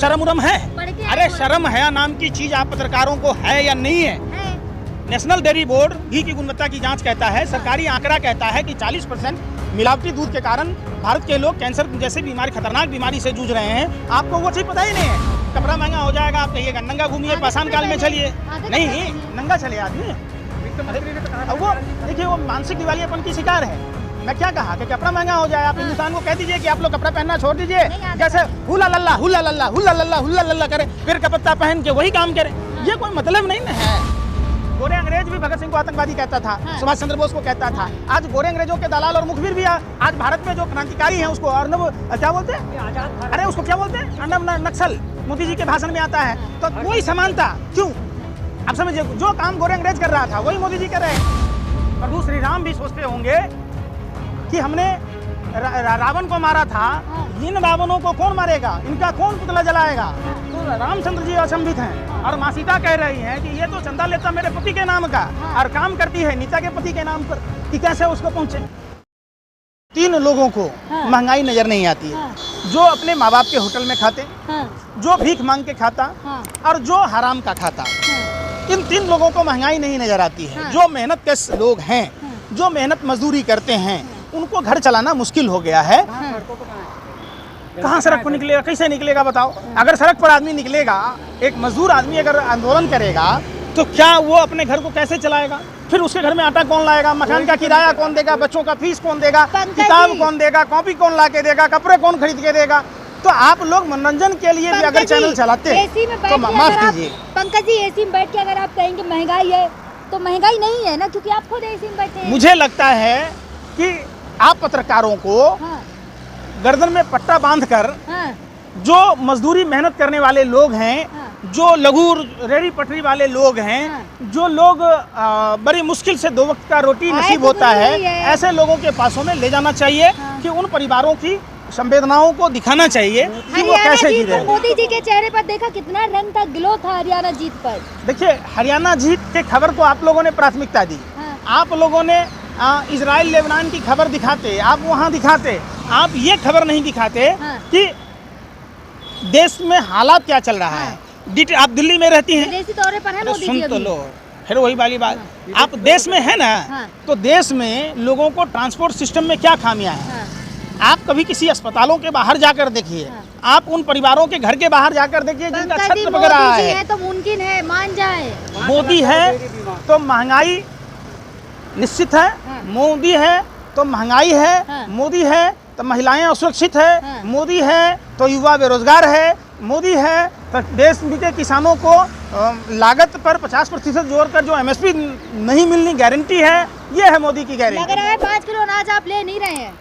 शर्म उरम है? अरे शर्म हया नाम की चीज आप पत्रकारों को है या नहीं है? नेशनल डेयरी बोर्ड घी की गुणवत्ता की जांच कहता है, सरकारी आंकड़ा कहता है कि 40% मिलावटी दूध के कारण भारत के लोग कैंसर जैसे बीमारी, खतरनाक बीमारी से जूझ रहे हैं। आपको वो चीज पता ही नहीं है। कपड़ा महंगा हो जाएगा, आप कहिएगा नंगा घूमिए, पाषाण काल में चलिए। नहीं, नंगा चले आदमी। अब वो देखिए, वो मानसिक दिवालियापन की शिकार है। मैं क्या कहा कि कपड़ा महंगा हो जाए, आप हिंदुस्तान को कह दीजिए कि आप लोग कपड़ा पहनना छोड़ दीजिए, जैसे हुला लल्ला हुला लल्ला हुला लल्ला हुला लल्ला करे, फिर कपत्ता पहन के वही काम करे। ये कोई मतलब नहीं है। गोरे अंग्रेज भी भगत सिंह को आतंकवादी कहता था, सुभाष चंद्र बोस को कहता था। आज गोरे अंग्रेजों के दलाल और मुखबिर भी आज भारत में जो क्रांतिकारी हैं उसको अर्नब क्या बोलते हैं? अरे उसको क्या बोलते हैं? अर्नब नक्सल मोदी जी के भाषण में आता है। तो कोई समानता क्यों? आप समझिए, जो काम गोरे अंग्रेज कर रहा था वही मोदी जी कर रहे हैं। प्रभु श्री राम भी सोचते होंगे कि हमने रावण को मारा था, इन रावणों को कौन मारेगा, इनका कौन पुतला जलाएगा? तो रामचंद्र जी अचंभित हैं। और माँ सीता कह रही हैं कि ये तो चंदा लेता मेरे पति के नाम का और काम करती है नीता के पति के नाम पर, कि कैसे उसको पहुंचे। 3 लोगों को महंगाई नजर नहीं आती है, जो अपने माँ बाप के होटल में खाते, जो भीख मांग के खाता और जो हराम का खाता। इन 3 लोगों को महंगाई नहीं नजर आती है। जो मेहनत के लोग हैं, जो मेहनत मजदूरी करते हैं, उनको घर चलाना मुश्किल हो गया है। कहाँ सड़क पर निकलेगा, कैसे निकलेगा बताओ? अगर सड़क पर आदमी निकलेगा, एक मजदूर आदमी अगर आंदोलन करेगा, तो क्या वो अपने घर को कैसे चलाएगा? फिर उसके घर में आटा कौन लाएगा, मकान का किराया कौन देगा, बच्चों का फीस कौन देगा, किताब कौन देगा, कॉपी कौन ला के देगा, कपड़े कौन खरीद के देगा? तो आप लोग मनोरंजन के लिए भी अगर चैनल चलाते तो माफ कीजिए। पंकज जी, एसी में बैठ के अगर आप कहेंगे महंगाई है, तो महंगाई नहीं है ना, क्योंकि आप खुद एसी में बैठे हैं। मुझे लगता है कि आप पत्रकारों को गर्दन में पट्टा बांधकर जो मजदूरी मेहनत करने वाले लोग हैं, जो लघु रेहड़ी पटरी वाले लोग हैं, जो लोग बड़ी मुश्किल से 2 वक्त का रोटी नसीब होता है, ऐसे लोगों के पासों में ले जाना चाहिए कि उन परिवारों की संवेदनाओं को दिखाना चाहिए कि वो कैसे जी रहे हैं। मोदी जी के चेहरे पर देखा कितना रंग था, ग्लो था हरियाणा जीत पर। देखिए, हरियाणा जीत के खबर को आप लोगों ने प्राथमिकता दी। आप लोगों ने इजराइल लेबनान की खबर दिखाते, आप वहाँ दिखाते, आप ये खबर नहीं दिखाते कि देश में हालात क्या चल रहा है। आप दिल्ली में रहती हैं, विदेशी दौरे पर है मोदी जी। सुन तो लो, फिर वही वाली बात। आप देश में है ना, तो देश में लोगों को ट्रांसपोर्ट सिस्टम में क्या खामियां हैं। आप कभी किसी अस्पतालों के बाहर जाकर देखिए, आप उन परिवारों के घर के बाहर जाकर देखिए जिनका छत लग रहा है। तो मुमकिन है, मान जाए। मोदी है तो महंगाई निश्चित है, मोदी है तो महंगाई है, मोदी है तो महिलाएं असुरक्षित है, मोदी है तो युवा बेरोजगार है, मोदी है तो देश के किसानों को लागत पर 50% जोड़कर जो MSP नहीं मिलनी गारंटी है, ये है मोदी की गारंटी। लग रहा है 5 किलो अनाज आप ले नहीं रहे हैं।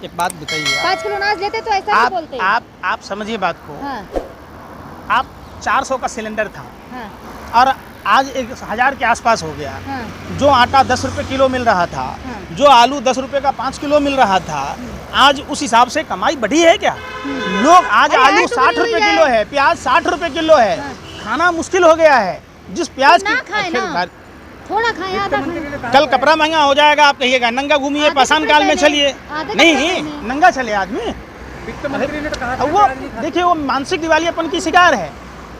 एक बात बताइए, 5 किलो अनाज लेते तो ऐसा नहीं बोलते। आप समझिए बात को। आप 400 का सिलेंडर था और आज 1000 के आसपास हो गया। जो आटा 10 रुपए किलो मिल रहा था, जो आलू 10 रुपए का 5 किलो मिल रहा था, आज उस हिसाब से कमाई बढ़ी है क्या? लोग आज आलू 60 रुपए किलो है, प्याज 60 रुपए किलो है, खाना मुश्किल हो गया है। जिस प्याज की थोड़ा खाएं, आधा खाएं। कल कपड़ा महंगा हो जाएगा, आप कहिएगा नंगा घूमिए, पाषाण काल में चलिए। नहीं, नंगा चले आदमी। वो देखिए, वो मानसिक दिवालियापन की शिकार है।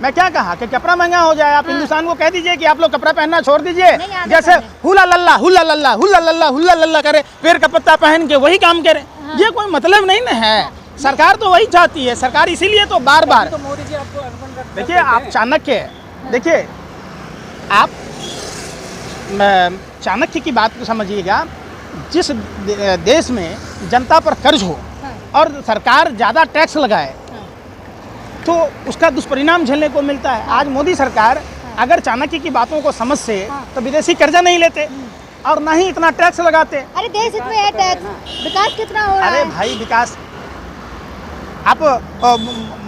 मैं क्या कहा कि कपड़ा महंगा हो जाए, आप हिंदुस्तान को कह दीजिए कि आप लोग कपड़ा पहनना छोड़ दीजिए, जैसे हुला लल्ला हुला लल्ला हुला लल्ला हुला लल्ला करे, फिर कपत्ता पहन के वही काम करे। ये कोई मतलब नहीं ना है। सरकार तो वही चाहती है, सरकार इसीलिए तो बार बार देखिए, आप चाणक्य देखिए, आप चाणक्य की बात को समझिएगा। जिस देश में जनता पर कर्ज हो और सरकार ज़्यादा टैक्स लगाए तो उसका दुष्परिणाम झेलने को मिलता है। आज मोदी सरकार अगर चाणक्य की बातों को समझ से तो विदेशी कर्जा नहीं लेते और ना ही इतना टैक्स लगाते। अरे देश इतने है टैक्स, विकास कितना हो रहा है? अरे भाई, विकास आप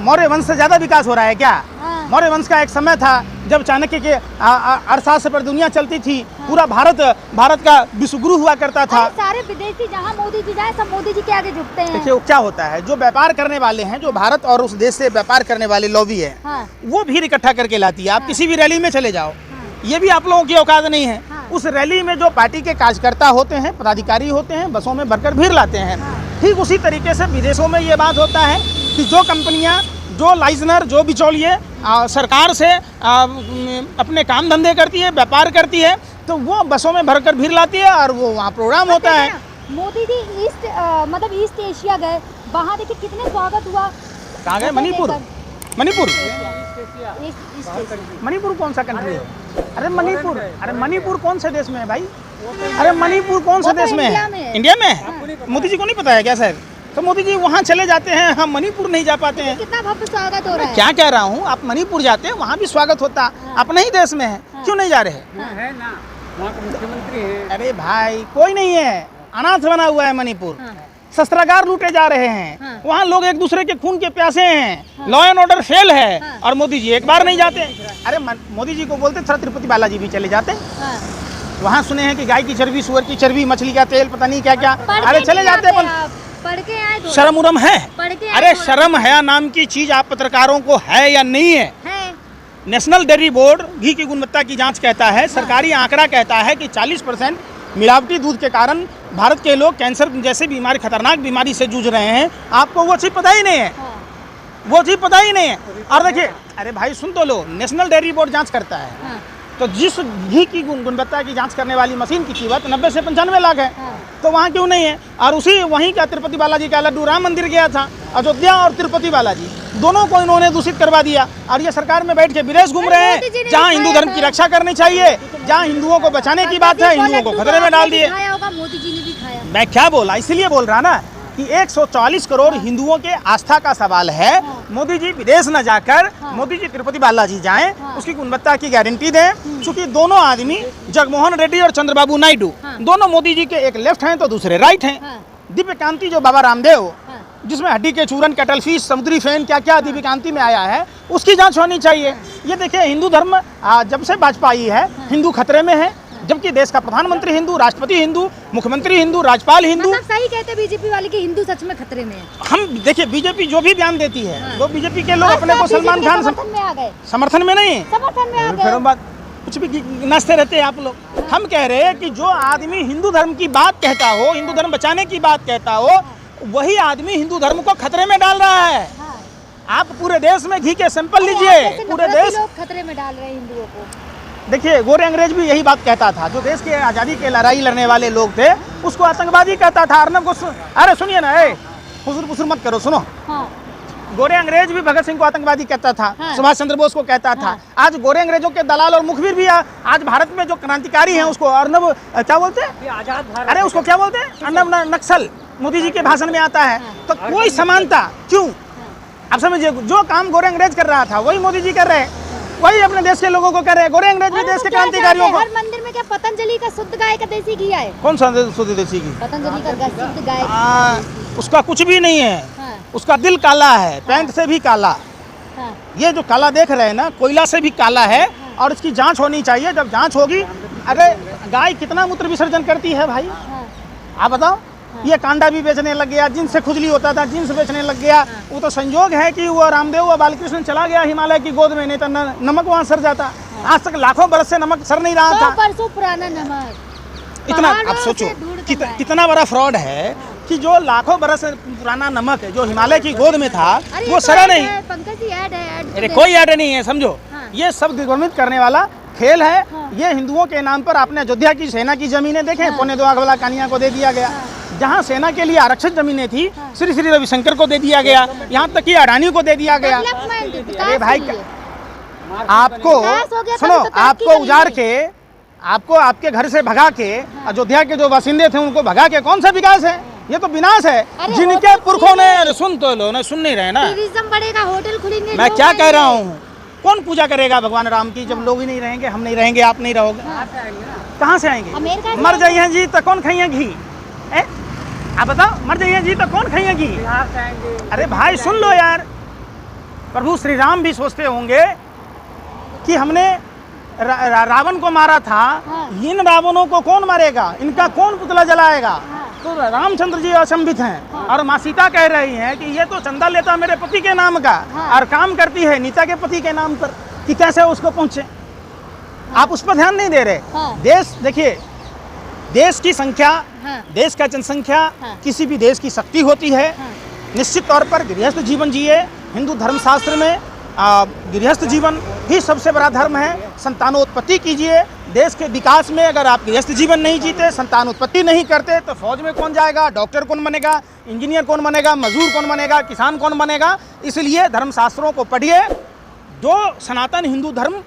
मौर्य वंश से ज्यादा विकास हो रहा है क्या? मौर्य वंश का एक समय था जब चाणक्य के अर्थशास्त्र पर दुनिया चलती थी। पूरा भारत का विश्वगुरु हुआ करता था। सारे विदेशी जहाँ मोदी जी जाए सब मोदी जी के आगे झुकते हैं। देखिए, क्या होता है, जो व्यापार करने वाले हैं, जो भारत और उस देश से व्यापार करने वाले लॉबी है, वो भीड़ इकट्ठा करके लाती है। आप किसी भी रैली में चले जाओ, ये भी आप लोगों की औकात नहीं है। उस रैली में जो पार्टी के कार्यकर्ता होते हैं, पदाधिकारी होते हैं, बसों में भरकर भीड़ लाते हैं। ठीक उसी तरीके से विदेशों में ये बात होता है कि जो कंपनियां जो लाइजनर, जो बिचौलिए सरकार से अपने काम धंधे करती है, व्यापार करती है, तो वो बसों में भरकर भीड़ लाती है और वो वहाँ प्रोग्राम होता है। मोदी जी मतलब ईस्ट एशिया गए, वहाँ देखिए कितने स्वागत हुआ। कहाँ गए? मणिपुर। मणिपुर ईस्ट मणिपुर कौन सा कंट्री है? अरे मणिपुर, अरे मणिपुर कौन से देश में है भाई? अरे मणिपुर कौन से देश में है? इंडिया में है। मोदी जी को नहीं पता है क्या सर? तो मोदी जी वहाँ चले जाते हैं, हम मणिपुर नहीं जा पाते हैं। कितना भव्य स्वागत हो रहा है। क्या कह रहा हूँ, आप मणिपुर जाते हैं, वहाँ भी स्वागत होता, अपने ही देश में है, क्यों नहीं जा रहे? है ना, वहाँ का मुख्यमंत्री है। अरे भाई कोई नहीं है, अनाथ बना हुआ है मणिपुर, शस्त्रागार लूटे जा रहे हैं, वहाँ लोग एक दूसरे के खून के प्यासे हैं, लॉ एंड ऑर्डर फेल है, और मोदी जी एक बार नहीं जाते। अरे मोदी जी को बोलते थोड़ा तिरुपति बालाजी भी चले जाते। वहाँ सुने हैं कि गाय की चर्बी, सुअर की चर्बी, मछली का तेल, पता नहीं क्या क्या, अरे चले जाते। पढ़ के आए, शर्म उरम है? अरे थोड़ा। शर्म हया नाम की चीज आप पत्रकारों को है या नहीं है? नेशनल डेयरी बोर्ड घी की गुणवत्ता की जांच कहता है, सरकारी आंकड़ा कहता है कि 40% मिलावटी दूध के कारण भारत के लोग कैंसर जैसे बीमारी, खतरनाक बीमारी से जूझ रहे हैं। आपको वो चीज़ पता ही नहीं है, वो चीज़ पता ही नहीं है। और देखिए, अरे भाई सुन तो लो, नेशनल डेयरी बोर्ड जांच करता है, तो जिस घी की गुणवत्ता की जांच करने वाली मशीन की कीमत 90 से 95 लाख है, तो वहाँ क्यों नहीं है? और उसी वहीं का तिरुपति बालाजी का लड्डू राम मंदिर गया था, अयोध्या और तिरुपति बालाजी दोनों को इन्होंने दूषित करवा दिया, और ये सरकार में बैठ के विदेश घूम रहे हैं। जहाँ हिंदू धर्म की रक्षा करनी चाहिए, जहाँ हिंदुओं को बचाने की बात है, हिंदुओं को खतरे में डाल दिए। मोदी जी ने भी खाया। मैं क्या बोला, इसलिए बोल रहा ना कि 140 करोड़ हिंदुओं के आस्था का सवाल है। मोदी जी विदेश न जाकर मोदी जी तिरुपति बालाजी जाएं, उसकी गुणवत्ता की गारंटी दें, क्योंकि दोनों आदमी जगमोहन रेड्डी और चंद्रबाबू नायडू दोनों मोदी जी के एक लेफ्ट हैं तो दूसरे राइट हैं। दिव्य कांति जो बाबा रामदेव, जिसमें हड्डी के चूरन, कैटल फिश, समुद्री फेन, क्या क्या दिव्य कांति में आया है, उसकी जांच होनी चाहिए। ये देखिए, हिंदू धर्म जब से वाजपेयी है, हिंदू खतरे में है, जबकि देश का प्रधानमंत्री हिंदू, राष्ट्रपति हिंदू, मुख्यमंत्री हिंदू, राज्यपाल हिंदू। मतलब सही कहते बीजेपी वाले कि हिंदू सच में खतरे में है। हम देखिए, बीजेपी जो भी बयान देती है, वो बीजेपी के लोग अपने को सलमान खान समर्थन में आ गए, समर्थन में नहीं, समर्थन में आ गए। फिर बात कुछ भी नाचते रहते हैं आप लोग। हम कह रहे हैं कि जो आदमी हिंदू धर्म की बात कहता हो, हिंदू धर्म बचाने की बात कहता हो, वही आदमी हिंदू धर्म को खतरे में डाल रहा है। आप पूरे देश में घी के सैंपल लीजिए, पूरे देश खतरे में डाल रहे हैं हिंदुओं को। देखिए, गोरे अंग्रेज भी यही बात कहता था, जो देश के आज़ादी के लड़ाई लड़ने वाले लोग थे, उसको आतंकवादी कहता था। अर्नब को अरे सुनिए ना, फुसुर मत करो, सुनो। गोरे अंग्रेज भी भगत सिंह को आतंकवादी कहता था, सुभाष चंद्र बोस को कहता था। आज गोरे अंग्रेजों के दलाल और मुखबिर भी आज भारत में जो क्रांतिकारी हैं, उसको अर्नब क्या बोलते हैं? आजाद भारत। अरे उसको क्या बोलते हैं? अर्नब नक्सल मोदी जी के भाषण में आता है। तो कोई समानता क्यों? आप समझिए, जो काम गोरे अंग्रेज कर रहा था वही मोदी जी कर रहे हैं, वही अपने देश के लोगों को कर रहे हैं। गोरे अंग्रेज भी देश के क्रांतिकारियों को। हर मंदिर में क्या पतंजलि का शुद्ध गाय का देसी घी है? कौन सा शुद्ध देसी घी? पतंजलि का शुद्ध गाय। उसका कुछ भी नहीं है, उसका दिल काला है, पैंट से भी काला। ये जो काला देख रहे हैं ना, कोयला से भी काला है, और इसकी जांच होनी चाहिए। जब जांच होगी, अरे गाय कितना मूत्र विसर्जन करती है भाई, आप बताओ। ये कांडा भी बेचने लग गया, जींस से खुजली होता था, जींस बेचने लग गया। वो तो संयोग है कि वो रामदेव व बालकृष्ण चला गया हिमालय की गोद में, नहीं तो नमक वहाँ सर जाता। आज तक लाखों बरस से नमक सर नहीं रहा था। परसों पुराना नमक, इतना आप सोचो कितना बड़ा फ्रॉड है कि जो लाखों बरस पुराना नमक है, जो हिमालय की गोद में था, वो सरा नहीं। पंकज जी ऐड है, अरे कोई ऐड नहीं है, समझो। ये सब दिग्भ्रमित करने वाला खेल है। ये हिंदुओं के नाम पर आपने अयोध्या की सेना की जमीनें देखें, 2.25 अगला कानिया को दे दिया गया। जहाँ सेना के लिए आरक्षित जमीनें थी, श्री श्री रविशंकर को दे दिया गया, यहाँ तक कि अडानी को दे दिया गया। अरे भाई, आपको सुनो, आपको उजाड़ के, आपको आपके घर से भगा के, अयोध्या के जो बासिंदे थे उनको भगा के कौन सा विकास है? ये तो विनाश है। जिनके पुरखों ने, सुन तो लो ना, सुन नहीं रहे ना, टूरिज्म बढ़ेगा, होटल खुलेंगे। मैं क्या कह रहा हूँ, कौन पूजा करेगा भगवान राम की जब लोग ही नहीं रहेंगे, हम नहीं रहेंगे, आप नहीं रहोगे? कहाँ से आएंगे? मर जाइए जी तो कौन खाइए घी? आप बताओ, मर जाइए जी तो कौन खाइए घी? अरे भाई सुन लो यार, प्रभु श्री राम भी सोचते होंगे कि हमने रावण को मारा था, इन रावणों को कौन मारेगा, इनका कौन पुतला जलाएगा? तो रामचंद्र जी अचंभित हैं, और माँ सीता कह रही हैं कि ये तो चंदा लेता मेरे पति के नाम का, और काम करती है नीता के पति के नाम पर, कि कैसे उसको पहुंचे। आप उस पर ध्यान नहीं दे रहे। देश देखिए, देश की संख्या, देश का जनसंख्या किसी भी देश की शक्ति होती है। निश्चित तौर पर गृहस्थ जीवन जिए। हिंदू धर्मशास्त्र में गृहस्थ जीवन ही सबसे बड़ा धर्म है। संतानोत्पत्ति कीजिए। देश के विकास में अगर आप गृहस्थ जीवन नहीं जीते, संतानोत्पत्ति नहीं करते, तो फौज में कौन जाएगा, डॉक्टर कौन बनेगा, इंजीनियर कौन बनेगा, मजदूर कौन बनेगा, किसान कौन बनेगा। इसलिए धर्मशास्त्रों को पढ़िए। जो सनातन हिंदू धर्म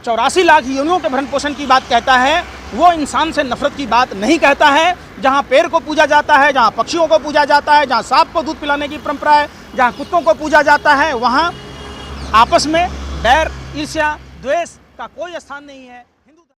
84 लाख योनियों के भरण पोषण की बात कहता है, वो इंसान से नफरत की बात नहीं कहता है। जहाँ पेड़ को पूजा जाता है, जहाँ पक्षियों को पूजा जाता है, जहाँ सांप को दूध पिलाने की परंपरा है, जहाँ कुत्तों को पूजा जाता है, वहाँ आपस में बैर, ईर्ष्या, द्वेष का कोई स्थान नहीं है।